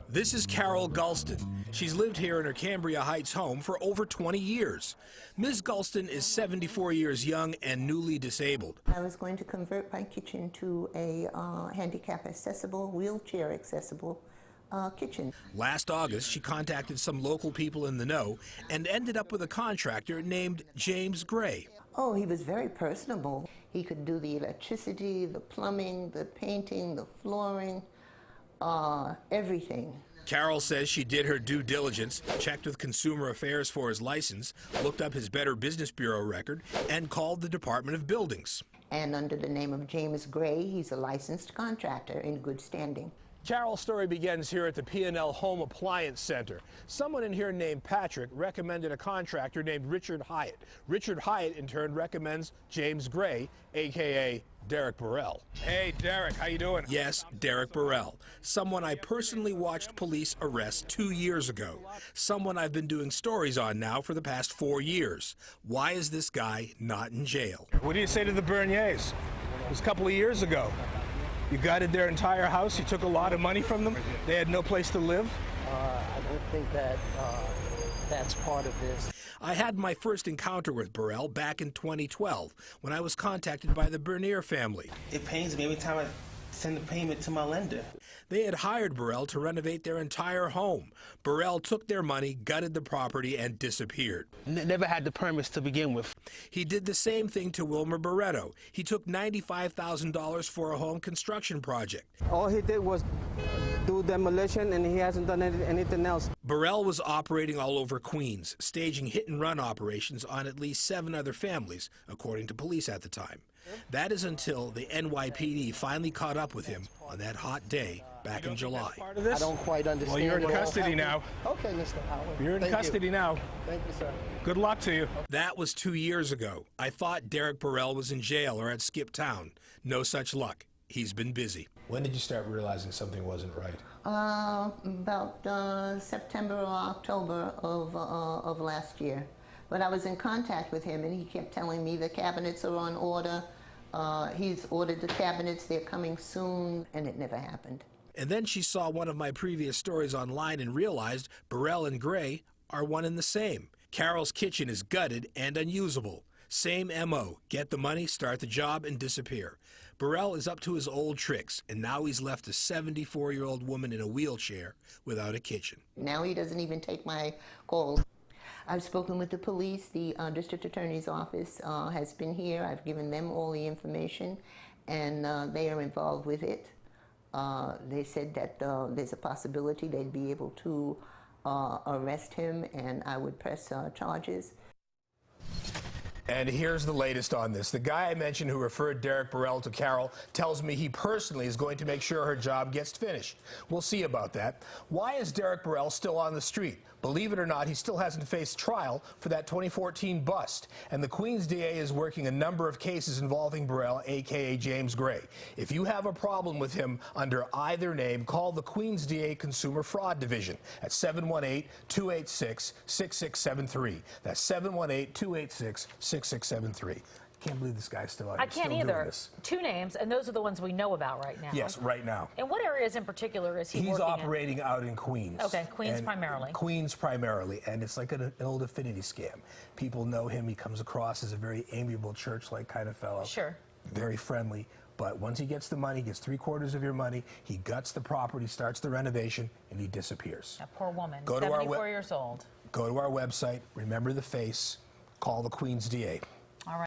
This is Carole Gulston. She's lived here in her Cambria Heights home for over 20 years. Ms. Gulston is 74 years young and newly disabled. I was going to convert my kitchen to a handicap accessible, wheelchair accessible kitchen. Last August, she contacted some local people in the know and ended up with a contractor named James Gray. Oh, he was very personable. He could do the electricity, the plumbing, the painting, the flooring, everything. Carole says she did her due diligence, checked with Consumer Affairs for his license, looked up his Better Business Bureau record, and called the Department of Buildings. And under the name of James Gray, he's a licensed contractor in good standing. Carole's story begins here at the P&L Home Appliance Center. Someone in here named Patrick recommended a contractor named Richard Hyatt. Richard Hyatt, in turn, recommends James Gray, A.K.A. Derrick Burrell. Hey, Derrick, how you doing? Yes, Derrick Burrell. Someone I personally watched police arrest 2 years ago. Someone I've been doing stories on now for the past 4 years. Why is this guy not in jail? What do you say to the Berniers? It was a couple of years ago. You gutted their entire house. You took a lot of money from them. They had no place to live. I don't think that that's part of this. I had my first encounter with Burrell back in 2012 when I was contacted by the Bernier family. It pains me every time I send a payment to my lender. They had hired Burrell to renovate their entire home. Burrell took their money, gutted the property, and disappeared. Never had the permits to begin with. He did the same thing to Wilmer Barretto. He took $95,000 for a home construction project. All he did was do demolition, and he hasn't done anything else. Burrell was operating all over Queens, staging hit-and-run operations on at least 7 other families, according to police at the time. That is until the NYPD finally caught up with him on that hot day back in July. I don't quite understand. Well, you're in custody now. Okay, Mr. Howard. You're in custody now. Thank you, sir. Good luck to you. That was 2 years ago. I thought Derrick Burrell was in jail or had skipped town. No such luck. He's been busy. When did you start realizing something wasn't right? About September or October of last year. But I was in contact with him, and he kept telling me the cabinets are on order. He's ordered the cabinets, they're coming soon, and it never happened. And then she saw one of my previous stories online and realized Burrell and Gray are one and the same. Carole's kitchen is gutted and unusable. Same MO, get the money, start the job, and disappear. Burrell is up to his old tricks, and now he's left a 74-year-old woman in a wheelchair without a kitchen. Now he doesn't even take my calls. I've spoken with the police. The district attorney's office has been here. I've given them all the information, and they are involved with it. They said that there's a possibility they'd be able to arrest him, and I would press charges. And here's the latest on this. The guy I mentioned who referred Derrick Burrell to Carole tells me he personally is going to make sure her job gets finished. We'll see about that. Why is Derrick Burrell still on the street? Believe it or not, he still hasn't faced trial for that 2014 bust. And the Queens DA is working a number of cases involving Burrell, A.K.A. James Gray. If you have a problem with him under either name, call the Queens DA Consumer Fraud Division at 718-286-6673. That's 718-286-6673. Can't believe this guy's still out. I can't either. 2 names, and those are the ones we know about right now. Yes, right now. In what areas in particular is he working He's operating out in Queens. Okay, Queens primarily. Queens primarily, and it's like an old affinity scam. People know him. He comes across as a very amiable, church-like kind of fellow. Sure. Very friendly. But once he gets the money, gets 3/4 of your money, he guts the property, starts the renovation, and he disappears. That poor woman, Go 74 years old. Go to our website, remember the face, call the Queens DA. All right.